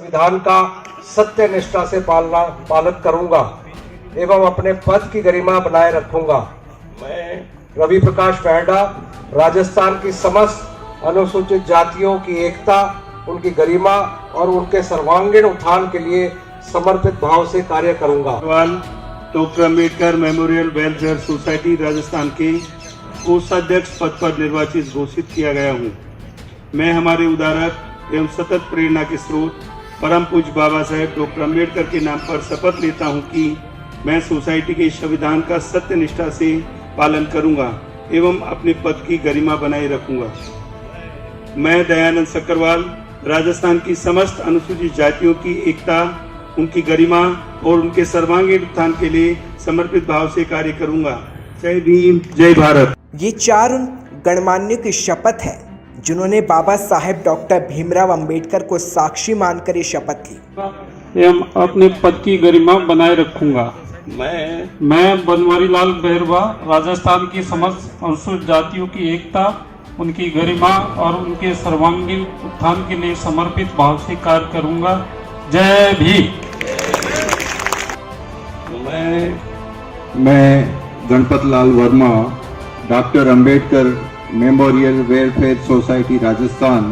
संविधान का सत्य निष्ठा से पालन करूंगा एवं अपने पद की गरिमा बनाए रखूंगा। मैं रवि प्रकाश मेहड़ा राजस्थान की समस्त अनुसूचित जातियों की एकता, उनकी गरिमा और उनके सर्वांगीण उत्थान के लिए समर्पित भाव से कार्य करूंगा। Doctor Ambedkar memorial welfare society Rajasthan के कोषाध्यक्ष पद पर निर्वाचित घोषित किया गया हूँ। मैं हमारे उदारक एवं सतत प्रेरणा के स्रोत परम पूज्य बाबा साहेब डॉक्टर अम्बेडकर के नाम पर शपथ लेता हूँ कि मैं सोसाइटी के संविधान का सत्य निष्ठा से पालन करूँगा एवं अपने पद की गरिमा बनाए रखूँगा। मैं दयानंद सक्करवाल राजस्थान की समस्त अनुसूचित जातियों की एकता, उनकी गरिमा और उनके सर्वांगीण उत्थान के लिए समर्पित भाव से कार्य करूँगा। जय भीम, जय भारत। ये 4 उन गणमान्यों की शपथ है जिन्होंने बाबा साहेब डॉक्टर भीमराव अंबेडकर को साक्षी मानकर ये शपथ ली। एवं अपने पद की गरिमा बनाए रखूंगा। मैं बनवारी लाल बहरवा राजस्थान की समस्त अनुसूचित जातियों की एकता, उनकी गरिमा और उनके सर्वांगीण उत्थान के लिए समर्पित भाव से कार्य करूंगा। जय भीम। मैं Ganpat Lal Verma doctor Ambedkar memorial welfare society Rajasthan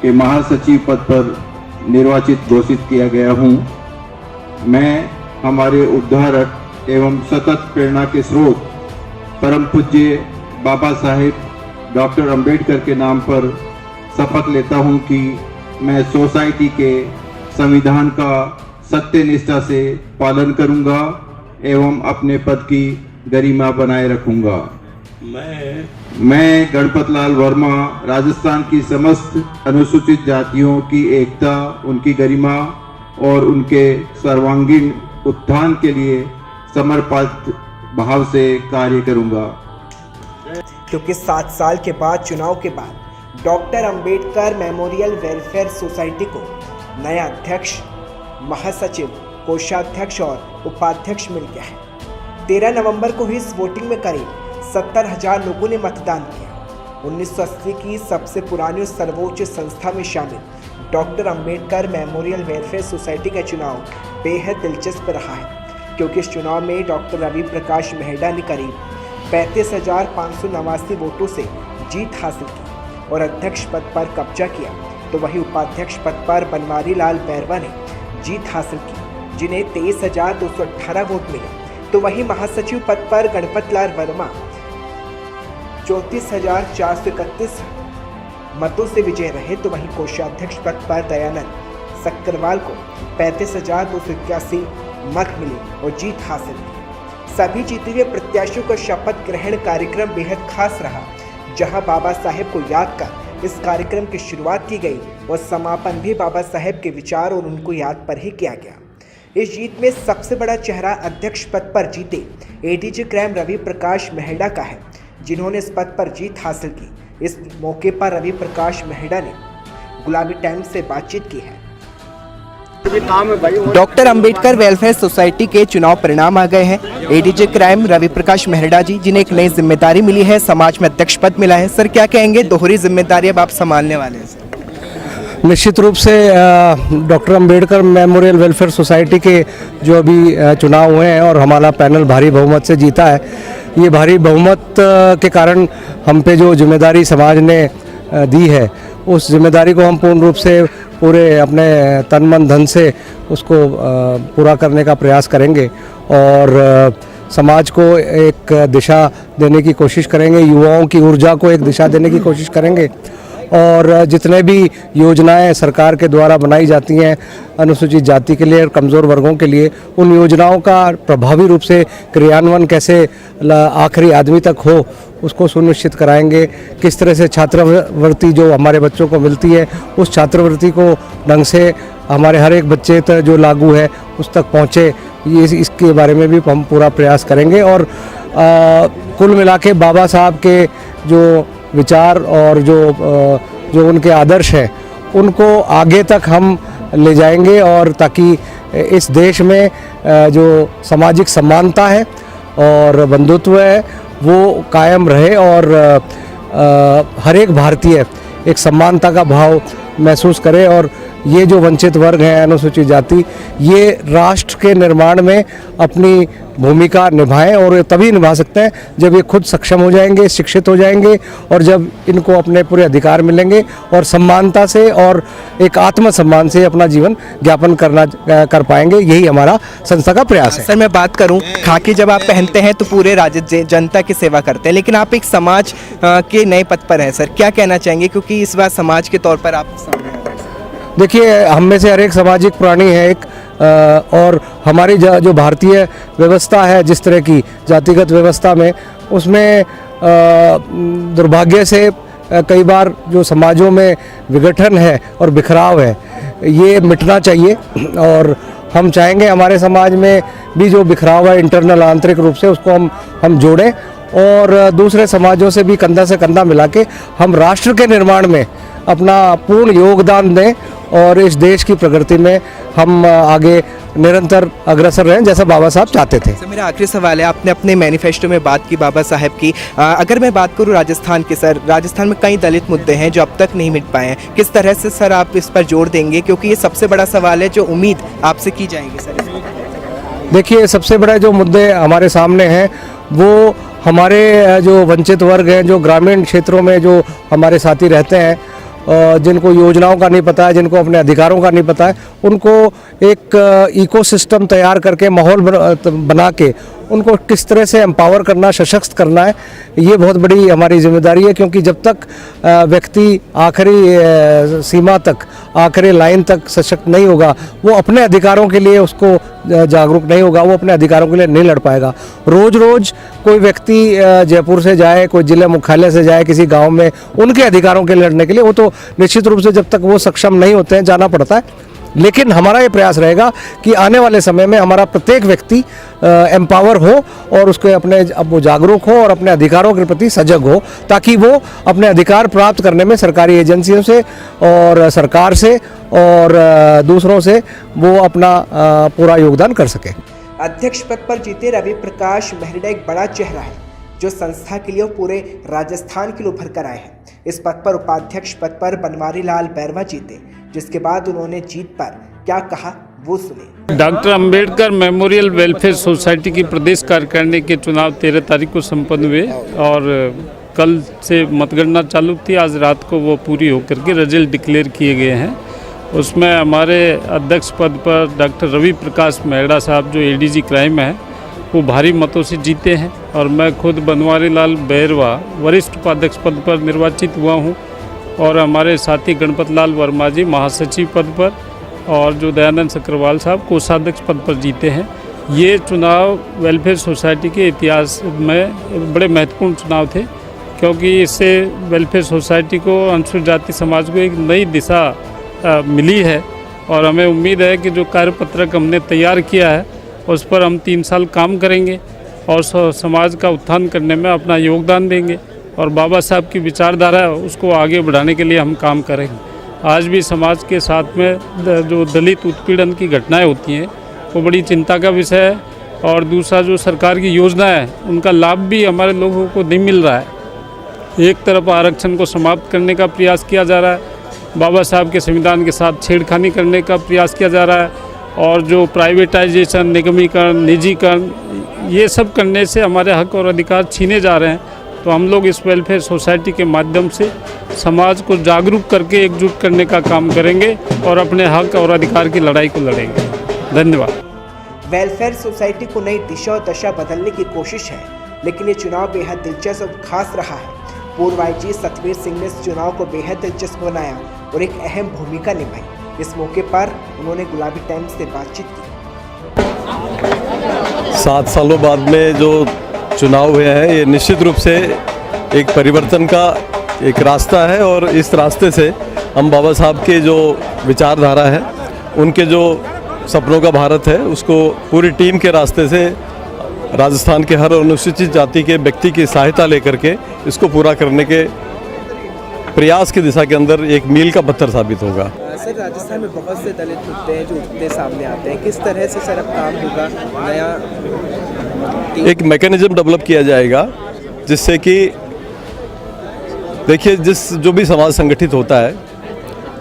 के महासचिव पद पर निर्वाचित घोषित किया गया हूँ। मैं हमारे उद्धारक एवं सतत प्रेरणा के स्रोत परम पूज्य बाबा साहेब डॉक्टर अंबेडकर के नाम पर शपथ लेता हूँ कि मैं सोसाइटी के संविधान का सत्य निष्ठा से पालन करूँगा एवं अपने पद की गरिमा बनाए रखूँगा। मैं गणपत लाल वर्मा राजस्थान की समस्त अनुसूचित जातियों की एकता, उनकी गरिमा और उनके सर्वांगीण उत्थान के लिए समर्पित भाव से कार्य करूंगा। क्योंकि 7 साल के बाद चुनाव के बाद doctor Ambedkar memorial welfare society को नया अध्यक्ष, महासचिव, कोषाध्यक्ष और उपाध्यक्ष मिल गया है। 13 नवंबर को हुई इस वोटिंग में करीब 70,000 लोगों ने मतदान किया। 1980 की सबसे पुरानी और सर्वोच्च संस्था में शामिल doctor Ambedkar memorial welfare society का चुनाव बेहद दिलचस्प रहा है, क्योंकि इस चुनाव में डॉक्टर रवि प्रकाश मेहड़ा ने करीब 35,589 वोटों से जीत हासिल की और अध्यक्ष पद पर कब्जा किया, तो वहीं उपाध्यक्ष पद पर बनवारी लाल बहरवा ने जीत हासिल की, जिन्हें 23,218 वोट मिले। तो वहीं महासचिव पद पर गणपत लाल वर्मा 34,431 मतों से विजय रहे, तो वहीं कोषाध्यक्ष पद पर दयानंद सक्करवाल को 35,281 मत मिले और जीत हासिल की। सभी जीते हुए प्रत्याशियों का शपथ ग्रहण कार्यक्रम बेहद खास रहा, जहां बाबा साहेब को याद कर इस कार्यक्रम की शुरुआत की गई और समापन भी बाबा साहेब के विचार और उनको याद पर ही किया गया। इस जीत में सबसे बड़ा चेहरा अध्यक्ष पद पर जीते एडीजी क्राइम रवि प्रकाश मेहड़ा का है, जिन्होंने इस पद पर जीत हासिल की। इस मौके पर रवि प्रकाश मेहड़ा ने गुलाबी टाइम्स से बातचीत की है। डॉक्टर अंबेडकर वेलफेयर सोसाइटी के चुनाव परिणाम आ गए हैं। एडीजी क्राइम रवि प्रकाश मेहड़ा जी, जिन्हें एक नई जिम्मेदारी मिली है, समाज में अध्यक्ष पद मिला है। सर, क्या कहेंगे, दोहरी जिम्मेदारी अब आप संभालने वाले हैं? निश्चित रूप से doctor Ambedkar memorial welfare society के जो अभी चुनाव हुए हैं और हमारा पैनल भारी बहुमत से जीता है, ये भारी बहुमत के कारण हम पे जो जिम्मेदारी समाज ने दी है, उस जिम्मेदारी को हम पूर्ण रूप से पूरे अपने तन मन धन से उसको पूरा करने का प्रयास करेंगे और समाज को एक दिशा देने की कोशिश करेंगे, युवाओं की ऊर्जा को एक दिशा देने की कोशिश करेंगे और जितने भी योजनाएं सरकार के द्वारा बनाई जाती हैं अनुसूचित जाति के लिए और कमज़ोर वर्गों के लिए, उन योजनाओं का प्रभावी रूप से क्रियान्वयन कैसे आखिरी आदमी तक हो, उसको सुनिश्चित कराएंगे। किस तरह से छात्रवृत्ति जो हमारे बच्चों को मिलती है, उस छात्रवृत्ति को ढंग से हमारे हर एक बच्चे तक जो लागू है उस तक पहुँचे, ये इसके बारे में भी हम पूरा प्रयास करेंगे। और कुल मिला के बाबा साहब के जो विचार और जो उनके आदर्श हैं, उनको आगे तक हम ले जाएंगे और ताकि इस देश में जो सामाजिक समानता है और बंधुत्व है वो कायम रहे और हर एक भारतीय एक समानता का भाव महसूस करे और ये जो वंचित वर्ग हैं, अनुसूचित जाति, ये राष्ट्र के निर्माण में अपनी भूमिका निभाएं और ये तभी निभा सकते हैं जब ये खुद सक्षम हो जाएंगे, शिक्षित हो जाएंगे और जब इनको अपने पूरे अधिकार मिलेंगे और समानता से और एक आत्मसम्मान से अपना जीवन यापन कर पाएंगे। यही हमारा संस्था का प्रयास है। सर मैं बात करूं, खाकी जब आप पहनते हैं तो पूरे राज्य जनता की सेवा करते हैं, लेकिन आप एक समाज के नए पद पर हैं सर, क्या कहना चाहेंगे क्योंकि इस बार समाज के तौर पर आप सामने आए हैं? देखिए, हम में से हर एक सामाजिक प्राणी है एक, और हमारी जो भारतीय व्यवस्था है, जिस तरह की जातिगत व्यवस्था में, उसमें दुर्भाग्य से कई बार जो समाजों में विघटन है और बिखराव है, ये मिटना चाहिए। और हम चाहेंगे हमारे समाज में भी जो बिखराव है इंटरनल, आंतरिक रूप से, उसको हम जोड़ें और दूसरे समाजों से भी कंधा से कंधा मिला के हम राष्ट्र के निर्माण में अपना पूर्ण योगदान दें और इस देश की प्रगति में हम आगे निरंतर अग्रसर रहें, जैसा बाबा साहब चाहते थे। सर मेरा आखिरी सवाल है, आपने अपने मैनिफेस्टो में बात की बाबा साहब की, अगर मैं बात करूं राजस्थान की सर, राजस्थान में कई दलित मुद्दे हैं जो अब तक नहीं मिट पाए हैं, किस तरह से सर आप इस पर जोर देंगे, क्योंकि ये सबसे बड़ा सवाल है जो उम्मीद आपसे की जाएगी सर? देखिए, सबसे बड़े जो मुद्दे हमारे सामने हैं वो हमारे जो वंचित वर्ग हैं, जो ग्रामीण क्षेत्रों में जो हमारे साथी रहते हैं, जिनको योजनाओं का नहीं पता है, जिनको अपने अधिकारों का नहीं पता है, उनको एक इकोसिस्टम तैयार करके, माहौल बना के उनको किस तरह से एम्पावर करना, सशक्त करना है, ये बहुत बड़ी हमारी जिम्मेदारी है। क्योंकि जब तक व्यक्ति आखिरी सीमा तक, आखिरी लाइन तक सशक्त नहीं होगा, वो अपने अधिकारों के लिए उसको जागरूक नहीं होगा, वो अपने अधिकारों के लिए नहीं लड़ पाएगा। रोज़ रोज़ कोई व्यक्ति जयपुर से जाए, कोई जिला मुख्यालय से जाए किसी गांव में उनके अधिकारों के लिए लड़ने के लिए, वो तो निश्चित रूप से जब तक वो सक्षम नहीं होते हैं जाना पड़ता है। लेकिन हमारा ये प्रयास रहेगा कि आने वाले समय में हमारा प्रत्येक व्यक्ति एम्पावर हो और उसके अब वो जागरूक हो और अपने अधिकारों के प्रति सजग हो, ताकि वो अपने अधिकार प्राप्त करने में सरकारी एजेंसियों से और सरकार से और दूसरों से वो अपना पूरा योगदान कर सके। अध्यक्ष पद पर जीते रवि प्रकाश मेहरिडा एक बड़ा चेहरा है जो संस्था के लिए पूरे राजस्थान के लिए उभर कर आए हैं। इस पद पर उपाध्यक्ष पद पर बनवारी लाल बैरवा जीते, जिसके बाद उन्होंने जीत पर क्या कहा वो सुने। Doctor Ambedkar memorial welfare society की प्रदेश कार्यकारिणी के चुनाव 13 तारीख को संपन्न हुए और कल से मतगणना चालू थी। आज रात को वो पूरी होकर के रिजल्ट डिक्लेयर किए गए हैं। उसमें हमारे अध्यक्ष पद पर डॉक्टर रवि प्रकाश मेहरिडा साहब जो एडीजी क्राइम है वो भारी मतों से जीते हैं और मैं खुद बनवारी लाल बैरवा वरिष्ठ उपाध्यक्ष पद पर निर्वाचित हुआ हूं और हमारे साथी गणपत लाल वर्मा जी महासचिव पद पर और जो दयानंद सक्करवाल साहब कोषाध्यक्ष पद पर जीते हैं। ये चुनाव वेलफेयर सोसाइटी के इतिहास में बड़े महत्वपूर्ण चुनाव थे, क्योंकि इससे वेलफेयर सोसाइटी को, अनुसूचित जाति समाज को एक नई दिशा मिली है और हमें उम्मीद है कि जो कार्यपत्रक हमने तैयार किया है उस पर हम 3 साल काम करेंगे और समाज का उत्थान करने में अपना योगदान देंगे और बाबा साहब की विचारधारा है उसको आगे बढ़ाने के लिए हम काम करेंगे। आज भी समाज के साथ में जो दलित उत्पीड़न की घटनाएं होती हैं वो बड़ी चिंता का विषय है और दूसरा जो सरकार की योजना है उनका लाभ भी हमारे लोगों को नहीं मिल रहा है। एक तरफ आरक्षण को समाप्त करने का प्रयास किया जा रहा है, बाबा साहब के संविधान के साथ छेड़खानी करने का प्रयास किया जा रहा है और जो प्राइवेटाइजेशन, निगमीकरण, निजीकरण, ये सब करने से हमारे हक और अधिकार छीने जा रहे हैं। तो हम लोग इस वेलफेयर सोसाइटी के माध्यम से समाज को जागरूक करके एकजुट करने का काम करेंगे और अपने हक और अधिकार की लड़ाई को लड़ेंगे। धन्यवाद। वेलफेयर सोसाइटी को नई दिशा और दशा बदलने की कोशिश है, लेकिन ये चुनाव बेहद दिलचस्प और खास रहा है। पूर्व आईजी सतवीर सिंह ने इस चुनाव को बेहद दिलचस्प बनाया और एक अहम भूमिका निभाई। इस मौके पर उन्होंने गुलाबी टाइम्स से बातचीत की। 7 सालों बाद में जो चुनाव हुए हैं ये निश्चित रूप से एक परिवर्तन का एक रास्ता है और इस रास्ते से हम बाबा साहब के जो विचारधारा है, उनके जो सपनों का भारत है, उसको पूरी टीम के रास्ते से राजस्थान के हर अनुसूचित जाति के व्यक्ति की सहायता लेकर के इसको पूरा करने के प्रयास की दिशा के अंदर एक मील का पत्थर साबित होगा। सर, राजस्थान में बहुत से दलित मुद्दे हैं जो उठते सामने आते हैं, किस तरह से सर अब काम होगा? नया एक मैकेनिज्म डेवलप किया जाएगा जिससे कि देखिए, जो भी समाज संगठित होता है,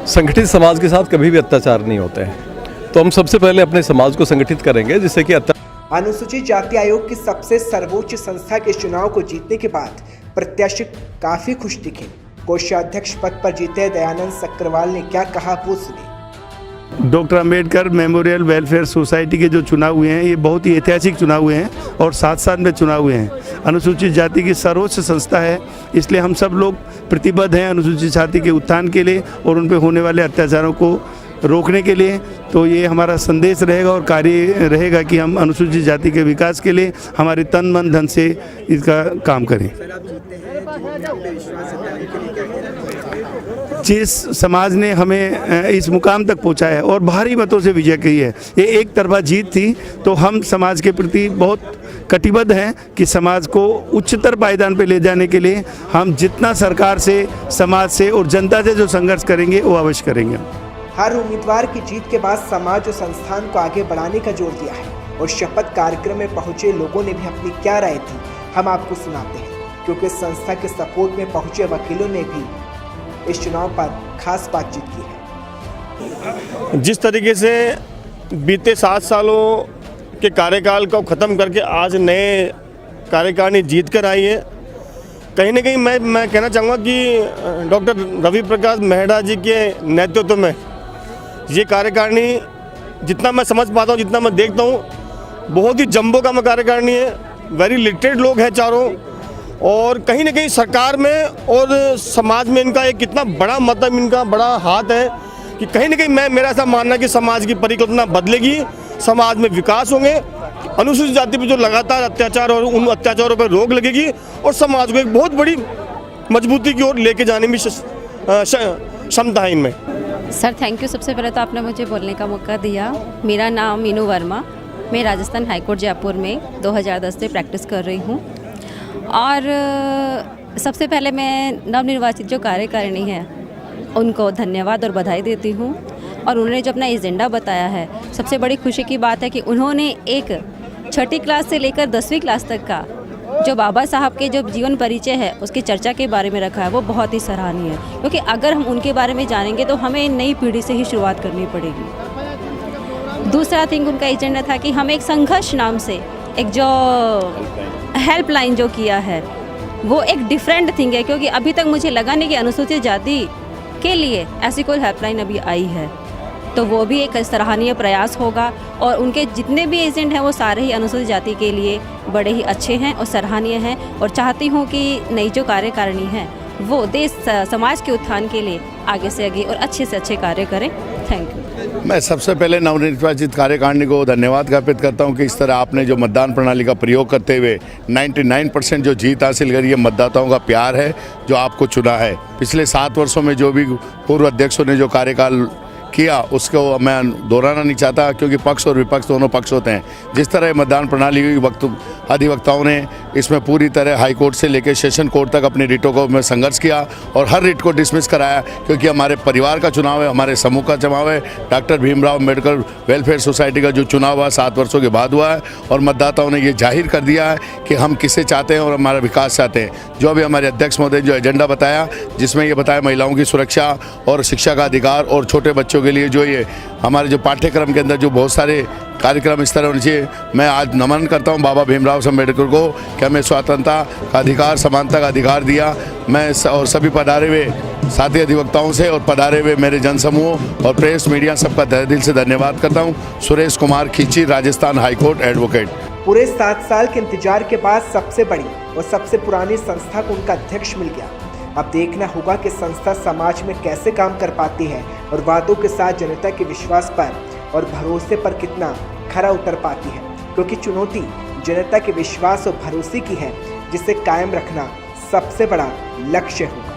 संगठित समाज के साथ कभी भी अत्याचार नहीं होते हैं। तो हम सबसे पहले अपने समाज को संगठित करेंगे जिससे कि अनुसूचित जाति आयोग की सबसे सर्वोच्च संस्था के चुनाव को जीतने के बाद प्रत्याशी काफी खुश दिखे। कोषाध्यक्ष पद पर जीते दयानंद सक्करवाल ने क्या कहा, वो सुनिए। Doctor Ambedkar memorial welfare society के जो चुनाव हुए हैं ये बहुत ही ऐतिहासिक चुनाव हुए हैं और साथ साथ में चुनाव हुए हैं। अनुसूचित जाति की सर्वोच्च संस्था है, इसलिए हम सब लोग प्रतिबद्ध हैं अनुसूचित जाति के उत्थान के लिए और उन पर होने वाले अत्याचारों को रोकने के लिए। तो ये हमारा संदेश रहेगा और कार्य रहेगा कि हम अनुसूचित जाति के विकास के लिए हमारे तन मन धन से इसका काम करें। जिस समाज ने हमें इस मुकाम तक पहुंचाया और भारी मतों से विजय की है, ये एक तरफा जीत थी, तो हम समाज के प्रति बहुत कटिबद्ध हैं कि समाज को उच्चतर पायदान पर ले जाने के लिए हम जितना सरकार से, समाज से और जनता से जो संघर्ष करेंगे वो अवश्य करेंगे। हर उम्मीदवार की जीत के बाद समाज और संस्थान को आगे बढ़ाने का जोर दिया है और शपथ कार्यक्रम में पहुंचे लोगों ने भी अपनी क्या राय थी हम आपको सुनाते हैं, क्योंकि संस्था के सपोर्ट में पहुंचे वकीलों ने भी इस चुनाव पर खास बातचीत की है। जिस तरीके से बीते 7 सालों के कार्यकाल को ख़त्म करके आज नए कार्यकारिणी जीत कर आई है, कहीं ना कहीं मैं कहना चाहूँगा कि डॉक्टर रवि प्रकाश मेहरा जी के नेतृत्व में ये कार्यकारिणी, जितना मैं समझ पाता हूँ, जितना मैं देखता हूँ, बहुत ही जम्बो का कार्यकारिणी है। वेरी लिटरेट लोग हैं चारों, और कहीं ना कहीं सरकार में और समाज में इनका एक कितना बड़ा मतलब, इनका बड़ा हाथ है कि कहीं ना कहीं मेरा ऐसा मानना है कि समाज की परिकल्पना बदलेगी, समाज में विकास होंगे, अनुसूचित जाति पर जो लगातार अत्याचार और उन अत्याचारों पर रोक लगेगी और समाज को एक बहुत बड़ी मजबूती की ओर लेके जाने में क्षमता है इनमें। Sir thank you. सबसे पहले तो आपने मुझे बोलने का मौका दिया। मेरा नाम मीनू वर्मा, मैं राजस्थान हाईकोर्ट जयपुर में 2010 से प्रैक्टिस कर रही हूँ। और सबसे पहले मैं नवनिर्वाचित जो कार्यकारिणी है उनको धन्यवाद और बधाई देती हूँ। और उन्होंने जो अपना एजेंडा बताया है, सबसे बड़ी खुशी की बात है कि उन्होंने एक 6ठी क्लास से लेकर 10वीं क्लास तक का जो बाबा साहब के जो जीवन परिचय है उसकी चर्चा के बारे में रखा है, वो बहुत ही सराहनीय है। क्योंकि अगर हम उनके बारे में जानेंगे तो हमें नई पीढ़ी से ही शुरुआत करनी पड़ेगी। दूसरा थिंग उनका एजेंडा था कि हम एक संघर्ष नाम से एक जो हेल्पलाइन जो किया है वो एक डिफरेंट थिंग है, क्योंकि अभी तक मुझे लगा नहीं कि अनुसूचित जाति के लिए ऐसी कोई हेल्पलाइन अभी आई है। तो वो भी एक सराहनीय प्रयास होगा और उनके जितने भी एजेंट हैं वो सारे ही अनुसूचित जाति के लिए बड़े ही अच्छे हैं और सराहनीय हैं। और चाहती हूँ कि नई जो कार्यकारिणी है वो देश समाज के उत्थान के लिए आगे से आगे और अच्छे से अच्छे कार्य करें। Thank you. मैं सबसे पहले नवनिर्वाचित कार्यकारिणी को धन्यवाद ज्ञापित करता हूं कि इस तरह आपने जो मतदान प्रणाली का प्रयोग करते हुए 99% जो जीत हासिल करी है, मतदाताओं का प्यार है जो आपको चुना है। पिछले 7 वर्षों में जो भी पूर्व अध्यक्षों ने जो कार्यकाल किया उसको मैं दोहराना नहीं चाहता, क्योंकि पक्ष और विपक्ष दोनों पक्ष होते हैं। जिस तरह मतदान प्रणाली हुई, अधिवक्ताओं ने इसमें पूरी तरह हाई कोर्ट से लेकर सेशन कोर्ट तक अपनी रिटों को में संघर्ष किया और हर रिट को डिसमिस कराया, क्योंकि हमारे परिवार का चुनाव है, हमारे समूह का चुनाव है। Doctor Bhimrao Ambedkar welfare society का जो चुनाव हुआ 7 वर्षों के बाद हुआ है और मतदाताओं ने ये जाहिर कर दिया है कि हम किसे चाहते हैं और हमारा विकास चाहते हैं। जो अभी हमारे अध्यक्ष महोदय जो एजेंडा बताया, जिसमें ये बताया महिलाओं की सुरक्षा और शिक्षा का अधिकार और छोटे बच्चों के लिए जो ये हमारे जो पाठ्यक्रम के अंदर जो बहुत सारे कार्यक्रम इस तरह होने चाहिए। मैं आज नमन करता हूं बाबा भीमराव अम्बेडकर को कि हमें स्वतंत्रता का अधिकार, समानता का अधिकार दिया। मैं और सभी पधारे हुए साथी अधिवक्ताओं से और पधारे हुए मेरे जनसमूह और प्रेस मीडिया सबका तहे दिल से धन्यवाद करता हूं। सुरेश कुमार खींची, राजस्थान हाईकोर्ट एडवोकेट। पूरे 7 साल के इंतजार के बाद सबसे बड़ी और सबसे पुरानी संस्था को उनका अध्यक्ष मिल गया। अब देखना होगा कि संस्था समाज में कैसे काम कर पाती है और वादों के साथ जनता के विश्वास पर और भरोसे पर कितना खरा उतर पाती है, क्योंकि चुनौती जनता के विश्वास और भरोसे की है, जिसे कायम रखना सबसे बड़ा लक्ष्य होगा।